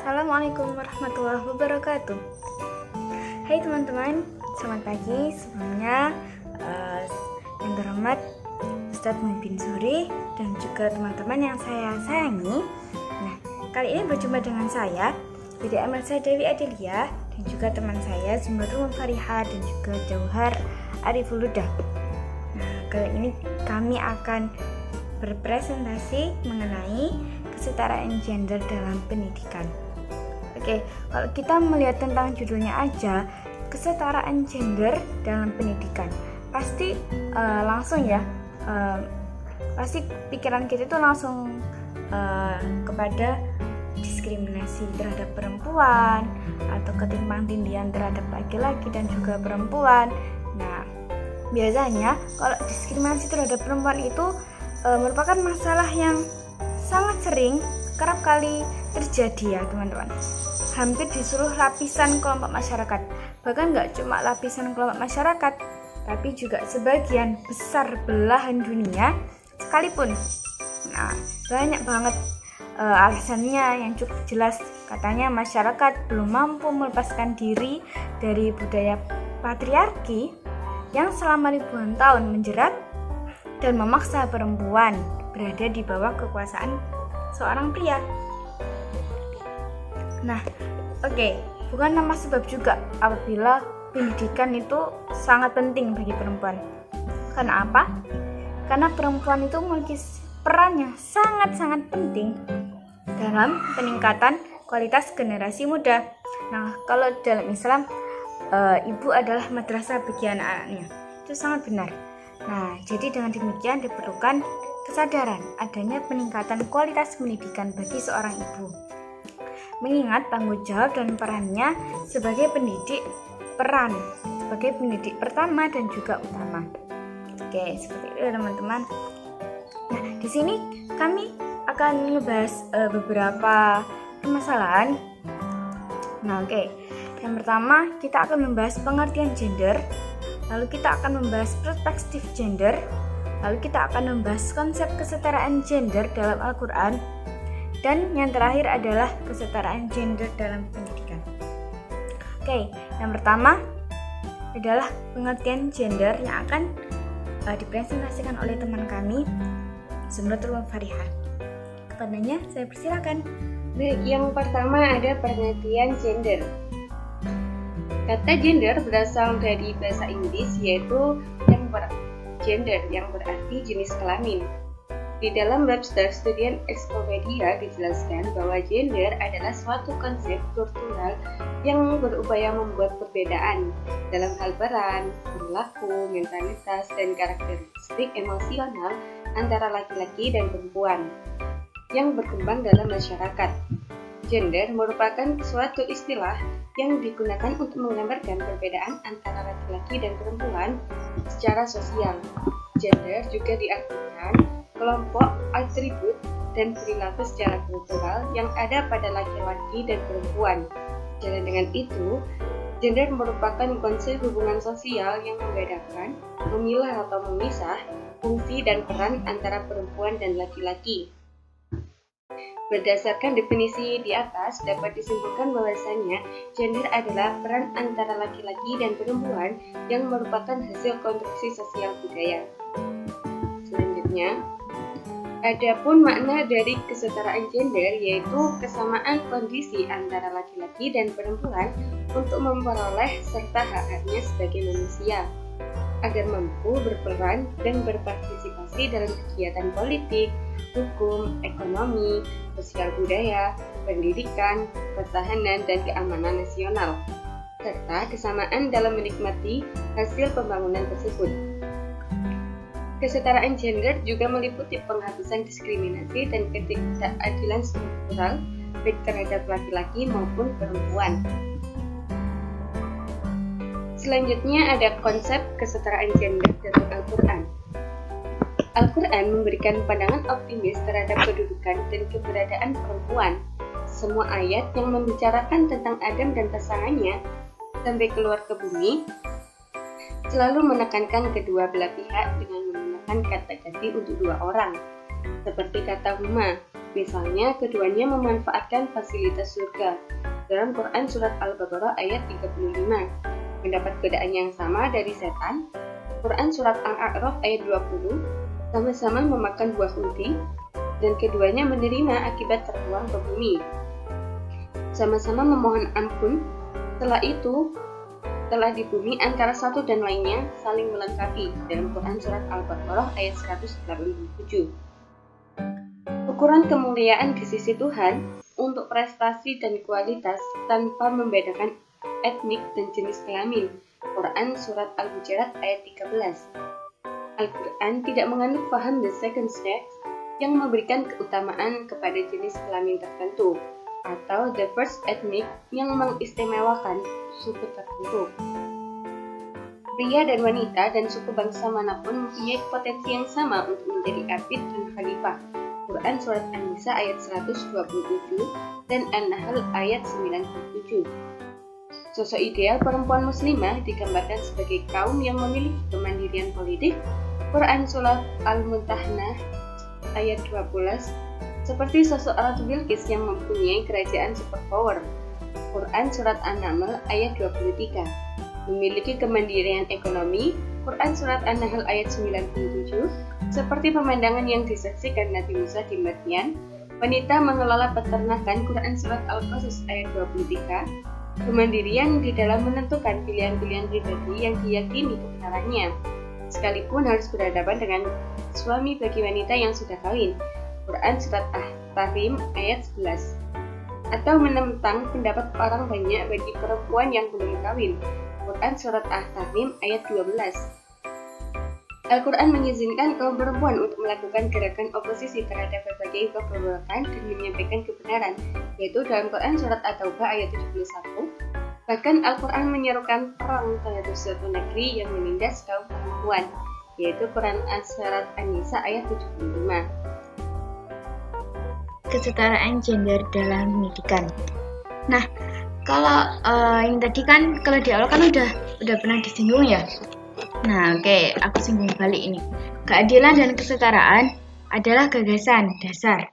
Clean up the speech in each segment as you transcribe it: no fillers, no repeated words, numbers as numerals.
Assalamualaikum warahmatullahi wabarakatuh. Hai teman-teman, selamat pagi. Sebelumnya yang terhormat Ustadz Muhyiddin Zuhri dan juga teman-teman yang saya sayangi. Nah, kali ini berjumpa dengan saya Bidi Amelsa Dewi Adelia dan juga teman saya Zumratul Fariha dan juga Jauhar Ariful Huda. Nah, kali ini kami akan berpresentasi mengenai kesetaraan gender dalam pendidikan. Oke, kalau kita melihat tentang judulnya aja, kesetaraan gender dalam pendidikan, pasti pasti pikiran kita itu langsung kepada diskriminasi terhadap perempuan atau ketimpangtindihan terhadap laki-laki dan juga perempuan. Nah, biasanya kalau diskriminasi terhadap perempuan itu merupakan masalah yang sangat sering kerap kali terjadi ya teman-teman, hampir di seluruh lapisan kelompok masyarakat, bahkan nggak cuma lapisan kelompok masyarakat tapi juga sebagian besar belahan dunia sekalipun. Nah, banyak banget alasannya yang cukup jelas. Katanya masyarakat belum mampu melepaskan diri dari budaya patriarki yang selama ribuan tahun menjerat dan memaksa perempuan berada di bawah kekuasaan seorang pria. Nah, bukan tanpa sebab juga apabila pendidikan itu sangat penting bagi perempuan. Karena apa? Karena perempuan itu memiliki peran yang sangat-sangat penting dalam peningkatan kualitas generasi muda. Nah, kalau dalam Islam, ibu adalah madrasah bagi anak-anaknya. Itu sangat benar. Nah, jadi dengan demikian diperlukan kesadaran adanya peningkatan kualitas pendidikan bagi seorang ibu. Mengingat tanggung jawab dan perannya sebagai pendidik pertama dan juga utama. Oke, seperti itu teman-teman. Nah, di sini kami akan membahas beberapa permasalahan. Nah, yang pertama kita akan membahas pengertian gender. Lalu kita akan membahas perspektif gender. Lalu kita akan membahas konsep kesetaraan gender dalam Al-Quran. Dan yang terakhir adalah kesetaraan gender dalam pendidikan. Yang pertama adalah pengertian gender yang akan dipresentasikan oleh teman kami, Zumratul Fariha. Kepadanya saya persilakan. Baik, yang pertama ada pengertian gender. Kata gender berasal dari bahasa Inggris yaitu gender yang berarti jenis kelamin. Di dalam Webster Student Encyclopedia dijelaskan bahwa gender adalah suatu konsep kultural yang berupaya membuat perbedaan dalam hal peran, perilaku, mentalitas, dan karakteristik emosional antara laki-laki dan perempuan yang berkembang dalam masyarakat. Gender merupakan suatu istilah yang digunakan untuk menggambarkan perbedaan antara laki-laki dan perempuan secara sosial. Gender juga diartikan kelompok atribut dan perilaku secara kultural yang ada pada laki-laki dan perempuan. Jalan dengan itu, gender merupakan konsep hubungan sosial yang membedakan, memilah atau memisah fungsi dan peran antara perempuan dan laki-laki. Berdasarkan definisi di atas, dapat disimpulkan bahwasannya gender adalah peran antara laki-laki dan perempuan yang merupakan hasil konstruksi sosial budaya. Selanjutnya, adapun makna dari kesetaraan gender yaitu kesamaan kondisi antara laki-laki dan perempuan untuk memperoleh serta hak-haknya sebagai manusia, agar mampu berperan dan berpartisipasi dalam kegiatan politik, hukum, ekonomi, sosial budaya, pendidikan, pertahanan, dan keamanan nasional, serta kesamaan dalam menikmati hasil pembangunan tersebut. Kesetaraan gender juga meliputi penghapusan diskriminasi dan ketidakadilan struktural baik terhadap laki-laki maupun perempuan. Selanjutnya ada konsep kesetaraan gender dalam Al-Quran. Al-Quran memberikan pandangan optimis terhadap kedudukan dan keberadaan perempuan. Semua ayat yang membicarakan tentang Adam dan pasangannya sampai keluar ke bumi selalu menekankan kedua belah pihak dengan menggunakan kata ganti untuk dua orang, seperti kata huma Misalnya, keduanya memanfaatkan fasilitas surga. Dalam Quran Surat Al-Baqarah ayat 35, mendapat godaan yang sama dari setan. Quran Surat Al-A'raf ayat 20, sama-sama memakan buah ulti, dan keduanya menerima akibat terbuang ke bumi. Sama-sama memohon ampun, setelah itu telah di bumi antara satu dan lainnya saling melengkapi. Dalam Quran Surat Al-Baqarah ayat 187. Ukuran kemuliaan di sisi Tuhan untuk prestasi dan kualitas tanpa membedakan etnik dan jenis kelamin. Quran Surat Al-Hujurat ayat 13. Al-Quran tidak menganut paham the second sex yang memberikan keutamaan kepada jenis kelamin tertentu, atau the first ethnic yang mengistimewakan suku tertentu. Pria dan wanita dan suku bangsa manapun mempunyai potensi yang sama untuk menjadi abid dan khalifah. Quran Surat An-Nisa ayat 127 dan An-Nahl ayat 97. Sosok ideal perempuan muslimah digambarkan sebagai kaum yang memiliki kemandirian politik. Quran Surat Al-Mumtahanah ayat 12, seperti sosok Ratu Bilqis yang mempunyai kerajaan superpower. Quran Surat An-Naml ayat 23, memiliki kemandirian ekonomi. Quran Surat An-Nahl ayat 97, seperti pemandangan yang disaksikan Nabi Musa di Madian. Wanita mengelola peternakan. Quran Surat Al-Qasas ayat 23, kemandirian di dalam menentukan pilihan-pilihan pribadi yang diyakini kebenarannya, sekalipun harus berhadapan dengan suami bagi wanita yang sudah kawin. Quran Surat At-Tahrim ayat 11, atau menentang pendapat orang banyak bagi perempuan yang belum kawin. Quran Surat At-Tahrim ayat 12. Al-Quran mengizinkan kaum perempuan untuk melakukan gerakan oposisi terhadap berbagai pemberontakan dan menyampaikan kebenaran, yaitu dalam Quran Surat At-Taubah ayat 71. Bahkan Al-Quran menyerukan perang terhadap suatu negeri yang menindas kaum perempuan, yaitu Quran Surat An-Nisa ayat 75. Kesetaraan gender dalam pendidikan. Nah, kalau ini tadi kan kalau di awal kan udah pernah disinggung ya. Nah, oke, aku singgung balik ini. Keadilan dan kesetaraan adalah gagasan dasar,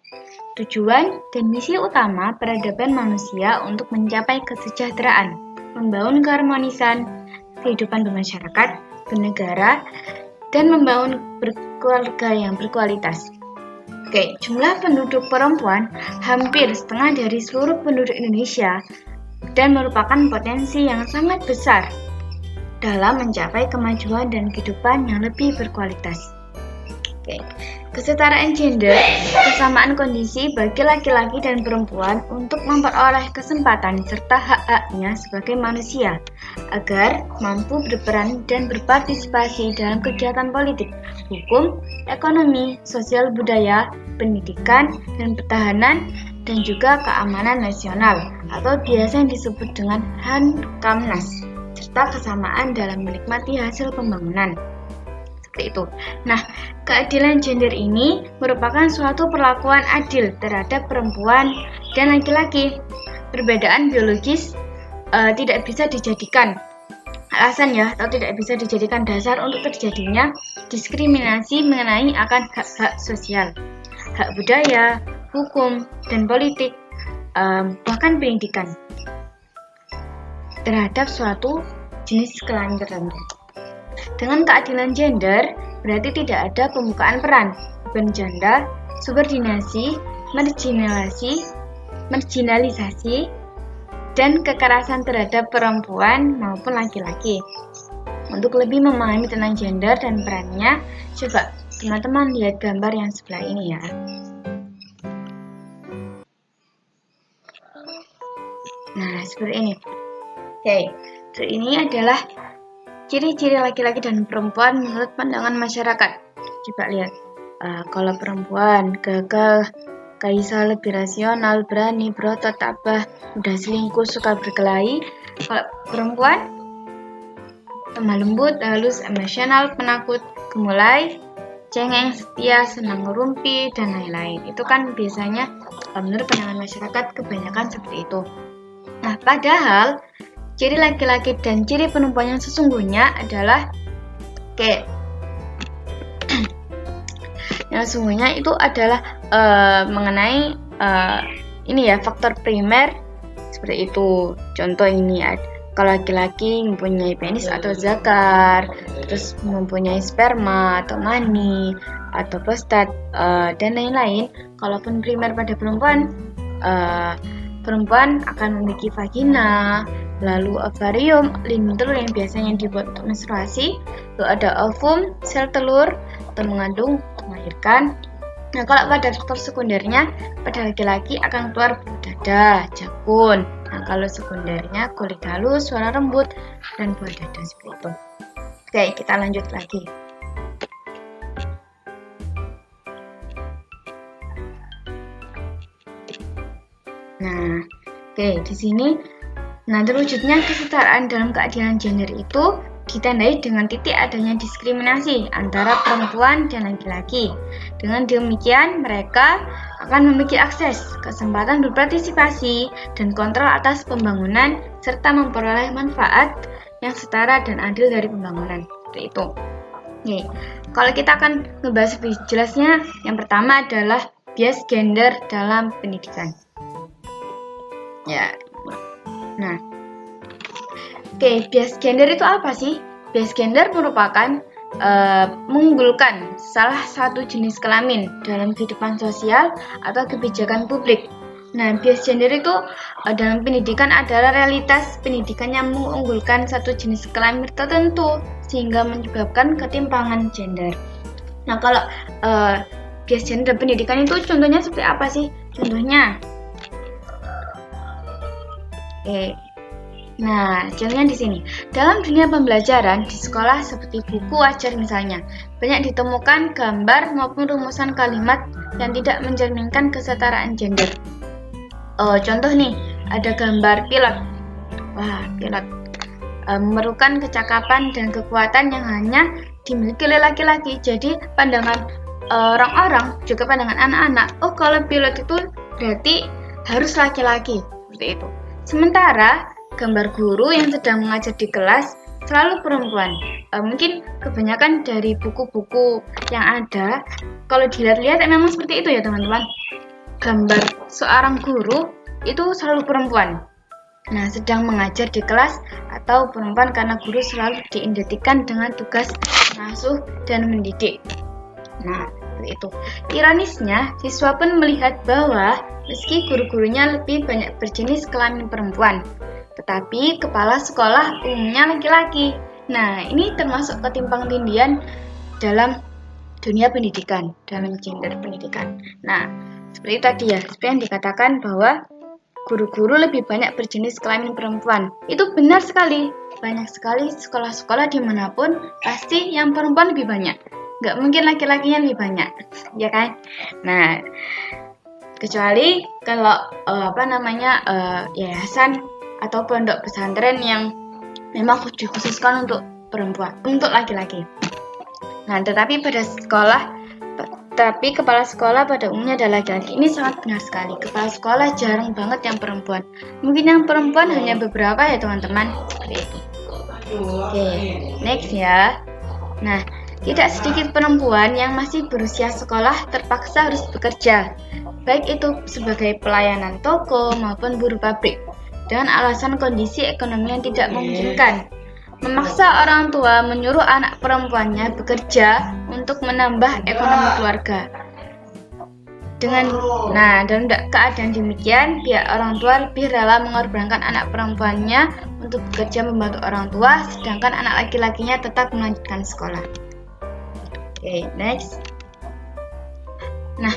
tujuan dan misi utama peradaban manusia untuk mencapai kesejahteraan, membangun keharmonisan kehidupan bermasyarakat, bernegara, dan membangun berkeluarga yang berkualitas. Oke, jumlah penduduk perempuan hampir setengah dari seluruh penduduk Indonesia dan merupakan potensi yang sangat besar dalam mencapai kemajuan dan kehidupan yang lebih berkualitas. Oke. Kesetaraan gender, kesamaan kondisi bagi laki-laki dan perempuan untuk memperoleh kesempatan serta hak-haknya sebagai manusia, agar mampu berperan dan berpartisipasi dalam kegiatan politik, hukum, ekonomi, sosial budaya, pendidikan, dan pertahanan, dan juga keamanan nasional, atau biasa disebut dengan Hamkamnas, serta kesamaan dalam menikmati hasil pembangunan. Seperti itu. Nah, keadilan gender ini merupakan suatu perlakuan adil terhadap perempuan dan laki-laki. Perbedaan biologis tidak bisa dijadikan alasan atau tidak bisa dijadikan dasar untuk terjadinya diskriminasi mengenai akan hak-hak sosial, hak budaya, hukum, dan politik, bahkan pendidikan terhadap suatu jenis kelamin tertentu. Dengan keadilan gender, berarti tidak ada pembukaan peran, beban janda, subordinasi, marginalisasi, dan kekerasan terhadap perempuan maupun laki-laki. Untuk lebih memahami tentang gender dan perannya, coba teman-teman lihat gambar yang sebelah ini ya. Nah, seperti ini. Oke, ini adalah ciri-ciri laki-laki dan perempuan menurut pandangan masyarakat. Coba lihat, kalau perempuan gagah, kaisa, lebih rasional, berani, berotot, tabah, mudah selingkuh, suka berkelahi. Kalau perempuan lemah lembut, halus, emosional, penakut, gemulai, cengeng, setia, senang ngerumpi, dan lain-lain. Itu kan biasanya menurut pandangan masyarakat kebanyakan seperti itu. Nah, padahal ciri laki-laki dan ciri perempuan yang sesungguhnya adalah yang sesungguhnya itu adalah mengenai ini ya, faktor primer seperti itu. Contoh ini kalau laki-laki mempunyai penis atau zakar, terus mempunyai sperma atau mani atau prostat dan lain-lain. Kalaupun primer pada perempuan, perempuan akan memiliki vagina, lalu ovarium, lindung telur yang biasanya dibuat untuk menstruasi, lalu ada ovum, sel telur atau mengandung untuk melahirkan. Nah, kalau pada faktor sekundernya, pada laki-laki akan keluar bulu dada, jakun. Nah, kalau sekundernya kulit halus, suara rembut, dan buah dada seperti itu. Oke, kita lanjut lagi. Nah, oke, di sini, nah terwujudnya kesetaraan dalam keadilan gender itu ditandai dengan titik adanya diskriminasi antara perempuan dan laki-laki. Dengan demikian, mereka akan memiliki akses, kesempatan berpartisipasi, dan kontrol atas pembangunan, serta memperoleh manfaat yang setara dan adil dari pembangunan. Seperti itu. Oke, kalau kita akan membahas lebih jelasnya, yang pertama adalah bias gender dalam pendidikan. Ya, nah. Oke, bias gender itu apa sih? Bias gender merupakan mengunggulkan salah satu jenis kelamin dalam kehidupan sosial atau kebijakan publik. Nah, bias gender itu dalam pendidikan adalah realitas pendidikan yang mengunggulkan satu jenis kelamin tertentu sehingga menyebabkan ketimpangan gender. Nah, kalau bias gender pendidikan itu contohnya seperti apa sih? Contohnya, nah, contohnya di sini. Dalam dunia pembelajaran di sekolah seperti buku ajar misalnya, banyak ditemukan gambar maupun rumusan kalimat yang tidak mencerminkan kesetaraan gender. Contoh nih, ada gambar pilot. Wah, pilot memerlukan kecakapan dan kekuatan yang hanya dimiliki oleh laki-laki. Jadi pandangan orang-orang, juga pandangan anak-anak, oh kalau pilot itu berarti harus laki-laki, seperti itu. Sementara gambar guru yang sedang mengajar di kelas selalu perempuan. Mungkin kebanyakan dari buku-buku yang ada, kalau dilihat-lihat memang seperti itu ya teman-teman. Gambar seorang guru itu selalu perempuan. Nah, sedang mengajar di kelas atau perempuan karena guru selalu diidentikan dengan tugas mengasuh dan mendidik. Nah, seperti itu. Ironisnya, siswa pun melihat bahwa meski guru-gurunya lebih banyak berjenis kelamin perempuan, tetapi kepala sekolah umumnya laki-laki. Nah, ini termasuk ketimpangtindihan dalam dunia pendidikan, dalam gender pendidikan. Nah, seperti tadi ya, seperti yang dikatakan bahwa guru-guru lebih banyak berjenis kelamin perempuan. Itu benar sekali. Banyak sekali sekolah-sekolah dimanapun pasti yang perempuan lebih banyak. Nggak mungkin laki-lakinya lebih banyak, ya kan? Nah, kecuali kalau yayasan atau pondok pesantren yang memang dikhususkan untuk perempuan, untuk laki-laki. Nah, tetapi kepala sekolah pada umumnya adalah laki-laki. Ini sangat benar sekali. Kepala sekolah jarang banget yang perempuan. Mungkin yang perempuan hanya beberapa ya teman-teman. Seperti itu. Oke, next ya. Nah, tidak sedikit perempuan yang masih berusia sekolah terpaksa harus bekerja, baik itu sebagai pelayanan toko maupun buruh pabrik, dengan alasan kondisi ekonomi yang tidak memungkinkan. Memaksa orang tua menyuruh anak perempuannya bekerja untuk menambah ekonomi keluarga. Dalam keadaan demikian, pihak orang tua lebih rela mengorbankan anak perempuannya untuk bekerja membantu orang tua, sedangkan anak laki-lakinya tetap melanjutkan sekolah. Oke, next. Nah,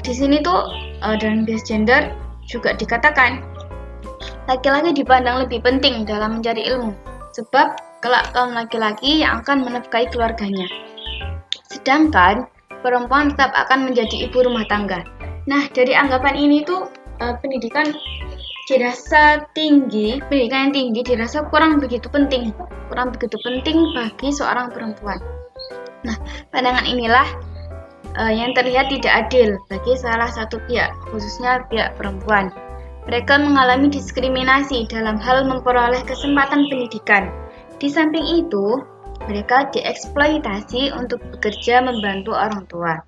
di sini tuh dalam bias gender juga dikatakan laki-laki dipandang lebih penting dalam mencari ilmu, sebab kelak kaum laki-laki yang akan menafkahi keluarganya. Sedangkan perempuan tetap akan menjadi ibu rumah tangga. Nah, dari anggapan ini tuh pendidikan yang tinggi dirasa kurang begitu penting bagi seorang perempuan. Nah, pandangan inilah yang terlihat tidak adil bagi salah satu pihak, khususnya pihak perempuan. Mereka mengalami diskriminasi dalam hal memperoleh kesempatan pendidikan. Di samping itu, mereka dieksploitasi untuk bekerja membantu orang tua.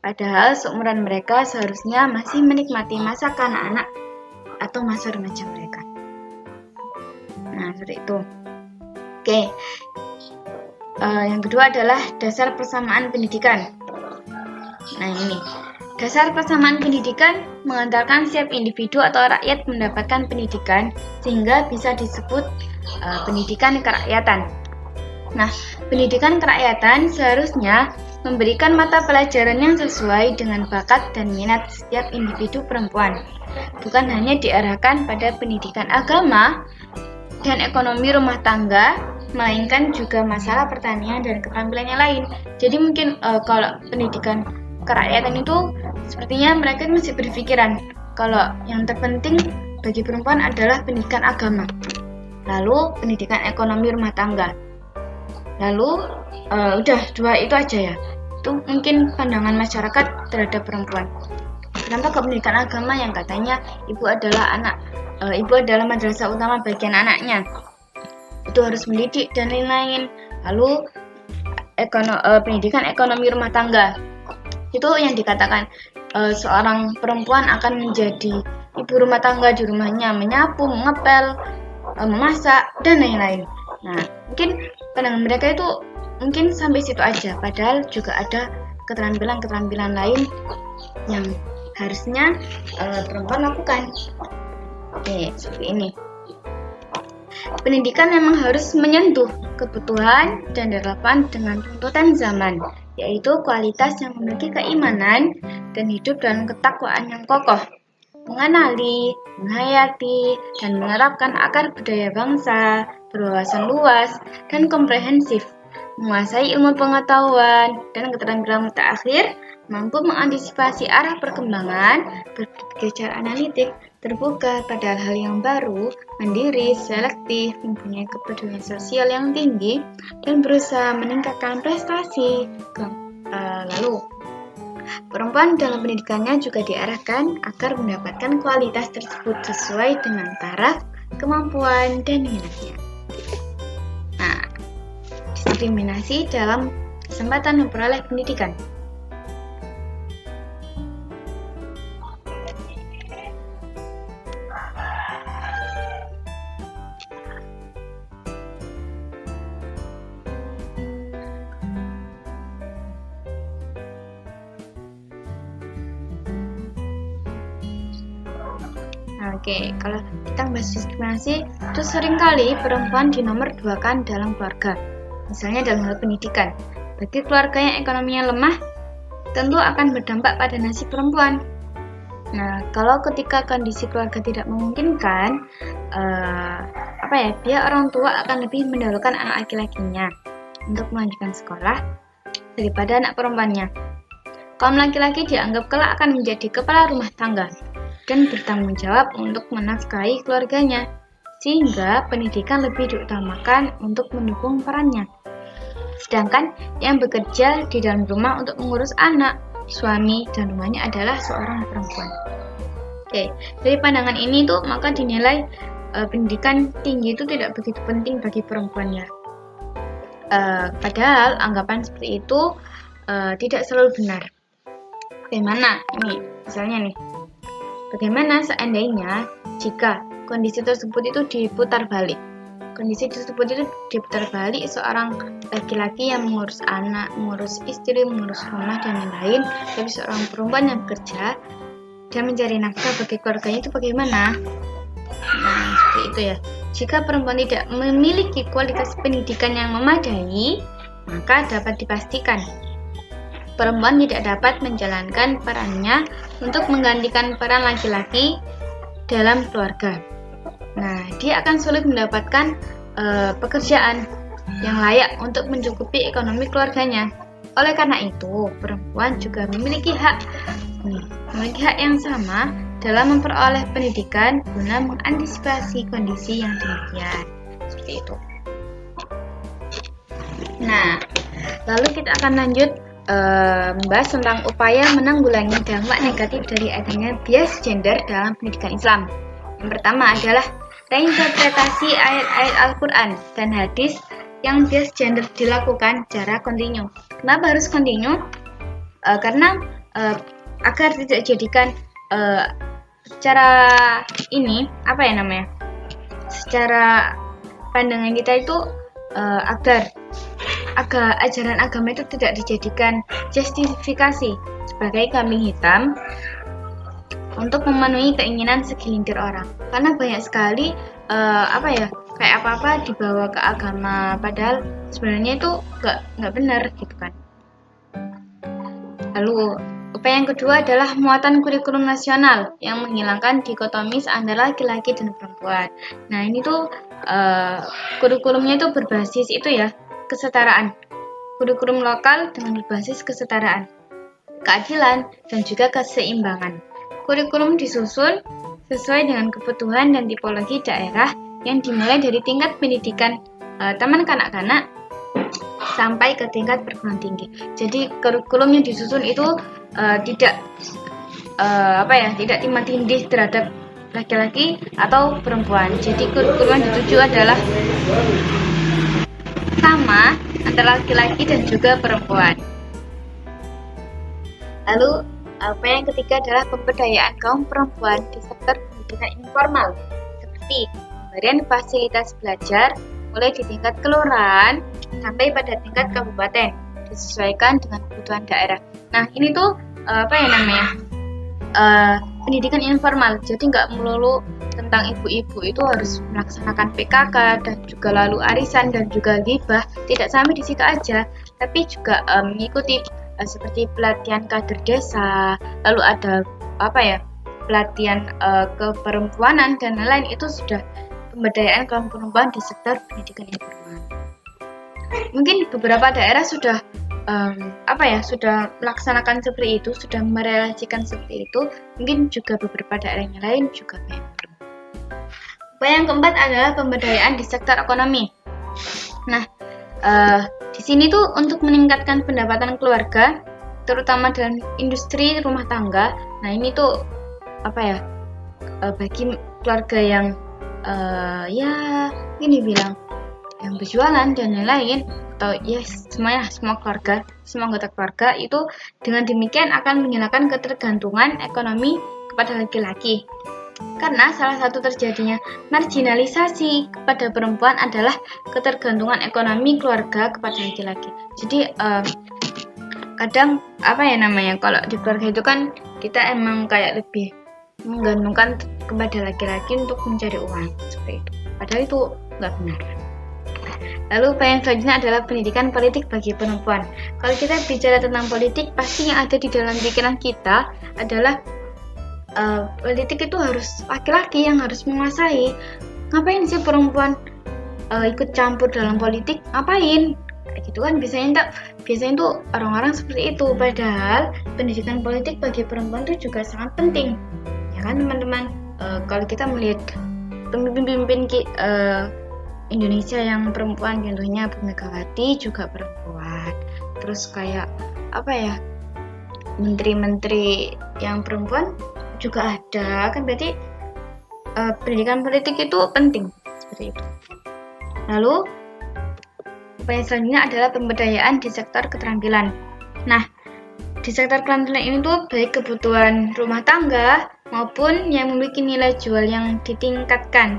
Padahal seumuran mereka seharusnya masih menikmati masa kanak-kanak atau masa remaja mereka. Nah, seperti itu. Oke. Yang kedua adalah dasar persamaan pendidikan. Nah, ini. Dasar persamaan pendidikan mengantarkan setiap individu atau rakyat mendapatkan pendidikan sehingga bisa disebut pendidikan kerakyatan. Nah, pendidikan kerakyatan seharusnya memberikan mata pelajaran yang sesuai dengan bakat dan minat setiap individu perempuan, bukan hanya diarahkan pada pendidikan agama dan ekonomi rumah tangga, melainkan juga masalah pertanian dan keterampilan yang lain. Jadi mungkin kalau pendidikan kerakyatan itu sepertinya mereka masih berpikiran kalau yang terpenting bagi perempuan adalah pendidikan agama, lalu pendidikan ekonomi rumah tangga, lalu udah dua itu aja ya. Itu mungkin pandangan masyarakat terhadap perempuan. Kenapa ke pendidikan agama yang katanya ibu adalah madrasah utama bagi anak-anaknya, itu harus mendidik dan lain-lain. Lalu pendidikan ekonomi rumah tangga, itu yang dikatakan seorang perempuan akan menjadi ibu rumah tangga di rumahnya, menyapu, mengepel, memasak dan lain-lain. Nah, mungkin pandangan mereka itu mungkin sampai situ aja, padahal juga ada keterampilan-keterampilan lain yang harusnya perempuan lakukan. Oke, seperti ini. Pendidikan memang harus menyentuh kebutuhan dan relevan dengan tuntutan zaman, yaitu kualitas yang memiliki keimanan dan hidup dalam ketakwaan yang kokoh, mengenali, menghayati, dan menerapkan akar budaya bangsa, berwawasan luas dan komprehensif, menguasai ilmu pengetahuan dan keterampilan mutaakhir, mampu mengantisipasi arah perkembangan, berpikir secara analitik, terbuka pada hal yang baru, mandiri, selektif, mempunyai kepedulian sosial yang tinggi, dan berusaha meningkatkan prestasi. Lalu, perempuan dalam pendidikannya juga diarahkan agar mendapatkan kualitas tersebut sesuai dengan taraf, kemampuan, dan minatnya. Nah, diskriminasi dalam kesempatan memperoleh pendidikan. Oke, kalau kita bahas diskriminasi, itu seringkali perempuan dinomorduakan dalam keluarga, misalnya dalam hal pendidikan. Bagi keluarga yang ekonominya lemah, tentu akan berdampak pada nasib perempuan. Nah, kalau ketika kondisi keluarga tidak memungkinkan, pihak orang tua akan lebih mendahulukan anak laki-lakinya untuk melanjutkan sekolah daripada anak perempuannya. Kaum laki-laki dianggap kelak akan menjadi kepala rumah tangga dan bertanggung jawab untuk menafkahi keluarganya, sehingga pendidikan lebih diutamakan untuk mendukung perannya. Sedangkan yang bekerja di dalam rumah untuk mengurus anak, suami, dan rumahnya adalah seorang perempuan. Oke, dari pandangan ini tuh maka dinilai pendidikan tinggi itu tidak begitu penting bagi perempuan ya. Padahal anggapan seperti itu tidak selalu benar. Bagaimana? Ini misalnya nih. Bagaimana seandainya jika kondisi tersebut itu diputar balik? Kondisi tersebut itu diputar balik, seorang laki-laki yang mengurus anak, mengurus istri, mengurus rumah dan lain-lain, tapi seorang perempuan yang bekerja dan mencari nafkah bagi keluarganya, itu bagaimana? Nah, seperti itu ya. Jika perempuan tidak memiliki kualitas pendidikan yang memadai, maka dapat dipastikan perempuan tidak dapat menjalankan perannya untuk menggantikan peran laki-laki dalam keluarga. Nah, dia akan sulit mendapatkan pekerjaan yang layak untuk mencukupi ekonomi keluarganya. Oleh karena itu, perempuan juga memiliki hak yang sama dalam memperoleh pendidikan guna mengantisipasi kondisi yang demikian. Seperti itu. Nah, lalu kita akan lanjut membahas tentang upaya menanggulangi dampak negatif dari adanya bias gender dalam pendidikan Islam. Yang pertama adalah reinterpretasi ayat-ayat Al-Quran dan hadis yang bias gender dilakukan secara kontinu. Kenapa harus kontinu? Karena agar tidak dijadikan secara ini secara pandangan kita itu agar ajaran agama itu tidak dijadikan justifikasi sebagai kambing hitam untuk memenuhi keinginan segelintir orang. Karena banyak sekali kayak apa-apa dibawa ke agama, padahal sebenarnya itu nggak benar gitu kan. Lalu upaya yang kedua adalah muatan kurikulum nasional yang menghilangkan dikotomis antara laki-laki dan perempuan. Nah ini tuh kurikulumnya itu berbasis itu ya, kesetaraan. Kurikulum lokal dengan berbasis kesetaraan, keadilan, dan juga keseimbangan. Kurikulum disusun sesuai dengan kebutuhan dan tipologi daerah yang dimulai dari tingkat pendidikan taman kanak-kanak sampai ke tingkat perguruan tinggi. Jadi kurikulum yang disusun itu tidak timbang tindih terhadap laki-laki atau perempuan. Jadi kurikulum yang dituju adalah sama antara laki-laki dan juga perempuan. Lalu apa yang ketiga adalah pemberdayaan kaum perempuan di sektor pendidikan informal, seperti pemberian fasilitas belajar mulai di tingkat kelurahan sampai pada tingkat kabupaten, disesuaikan dengan kebutuhan daerah. Nah ini tuh pendidikan informal, jadi nggak melulu tentang ibu-ibu itu harus melaksanakan PKK dan juga lalu arisan dan juga ghibah, tidak sampai di situ aja, tapi juga mengikuti seperti pelatihan kader desa, lalu ada pelatihan keperempuanan dan lain-lain. Itu sudah pemberdayaan kaum perempuan di sektor pendidikan informal. Mungkin beberapa daerah sudah sudah melaksanakan seperti itu, sudah merealisasikan seperti itu. Mungkin juga beberapa daerah yang lain juga belum. Yang keempat adalah pemberdayaan di sektor ekonomi. Nah, di sini tuh untuk meningkatkan pendapatan keluarga, terutama dalam industri rumah tangga. Nah, ini tuh bagi keluarga yang yang berjualan dan lain-lain, atau semua keluarga, semua anggota keluarga itu dengan demikian akan menghilangkan ketergantungan ekonomi kepada laki-laki. Karena salah satu terjadinya marginalisasi kepada perempuan adalah ketergantungan ekonomi keluarga kepada laki-laki. Jadi kadang kalau di keluarga itu kan kita emang kayak lebih menggantungkan kepada laki-laki untuk mencari uang seperti itu. Padahal itu nggak benar. Lalu yang selanjutnya adalah pendidikan politik bagi perempuan. Kalau kita bicara tentang politik, pasti yang ada di dalam pikiran kita adalah politik itu harus laki-laki yang harus menguasai. Ngapain sih perempuan ikut campur dalam politik? Ngapain? Kayak gitu kan biasanya tuh orang-orang seperti itu. Padahal pendidikan politik bagi perempuan itu juga sangat penting, ya kan teman-teman? Kalau kita melihat pemimpin Indonesia yang perempuan, contohnya Bu Megawati juga perempuan. Terus kayak menteri-menteri yang perempuan juga ada, kan berarti pendidikan politik itu penting seperti itu. Lalu upaya selanjutnya adalah pemberdayaan di sektor keterampilan. Nah, di sektor keterampilan ini tuh baik kebutuhan rumah tangga maupun yang memiliki nilai jual yang ditingkatan,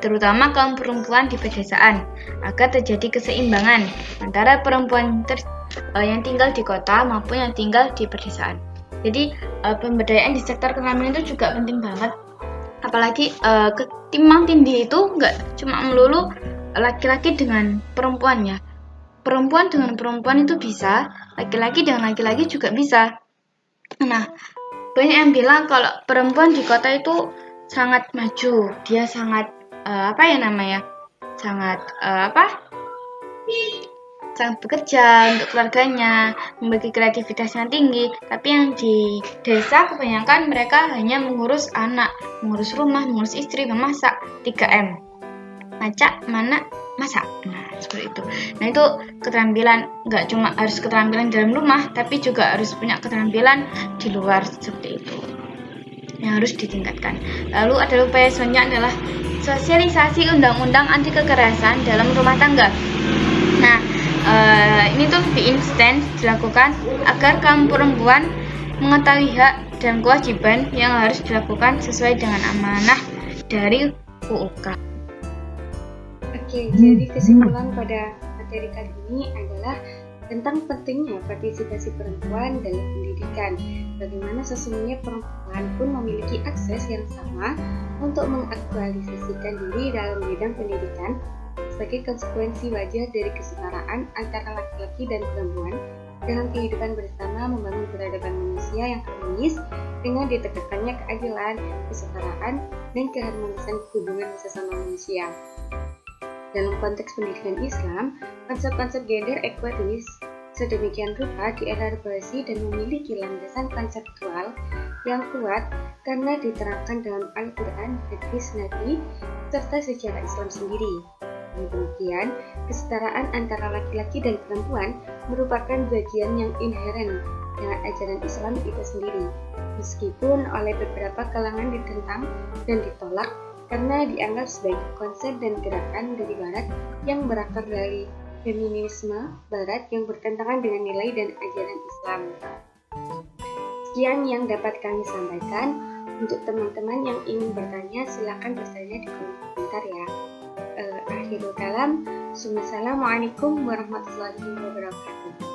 terutama kaum perempuan di pedesaan, agar terjadi keseimbangan antara perempuan yang tinggal di kota maupun yang tinggal di pedesaan. Jadi pemberdayaan di sektor keterampilan itu juga penting banget. Apalagi ketimbang tindih itu nggak cuma melulu laki-laki dengan perempuan ya. Perempuan dengan perempuan itu bisa, laki-laki dengan laki-laki juga bisa. Nah, banyak yang bilang kalau perempuan di kota itu sangat maju, dia sangat sangat bekerja untuk keluarganya, memiliki kreativitas yang tinggi. Tapi yang di desa kebanyakan mereka hanya mengurus anak, mengurus rumah, mengurus istri, memasak, 3M. Macak, mana, masak. Nah, seperti itu. Nah, itu keterampilan, nggak cuma harus keterampilan dalam rumah, tapi juga harus punya keterampilan di luar seperti itu, yang harus ditingkatkan. Lalu ada upaya selanjutnya adalah sosialisasi undang-undang anti kekerasan dalam rumah tangga. Nah, Ini tuh di instan dilakukan agar kaum perempuan mengetahui hak dan kewajiban yang harus dilakukan sesuai dengan amanah dari UUK. Oke, jadi kesimpulan pada materi kali ini adalah tentang pentingnya partisipasi perempuan dalam pendidikan. Bagaimana sesungguhnya perempuan pun memiliki akses yang sama untuk mengaktualisasikan diri dalam bidang pendidikan sebagai konsekuensi wajar dari kesetaraan antara laki-laki dan perempuan dalam kehidupan bersama membangun peradaban manusia yang harmonis dengan ditegakkannya keadilan, kesetaraan, dan keharmonisan hubungan sesama manusia. Dalam konteks pendidikan Islam, konsep-konsep gender equity sedemikian rupa dielaborasi dan memiliki landasan konseptual yang kuat karena diterapkan dalam Al-Quran, hadis Nabi, serta sejarah Islam sendiri. Dengan demikian, kesetaraan antara laki-laki dan perempuan merupakan bagian yang inheren dengan ajaran Islam itu sendiri, meskipun oleh beberapa kalangan ditentang dan ditolak karena dianggap sebagai konsep dan gerakan dari Barat yang berakar dari feminisme Barat yang bertentangan dengan nilai dan ajaran Islam. Sekian yang dapat kami sampaikan. Untuk teman-teman yang ingin bertanya, silakan bertanya di kolom komentar ya. Akhirul kalam, Assalamualaikum warahmatullahi wabarakatuh.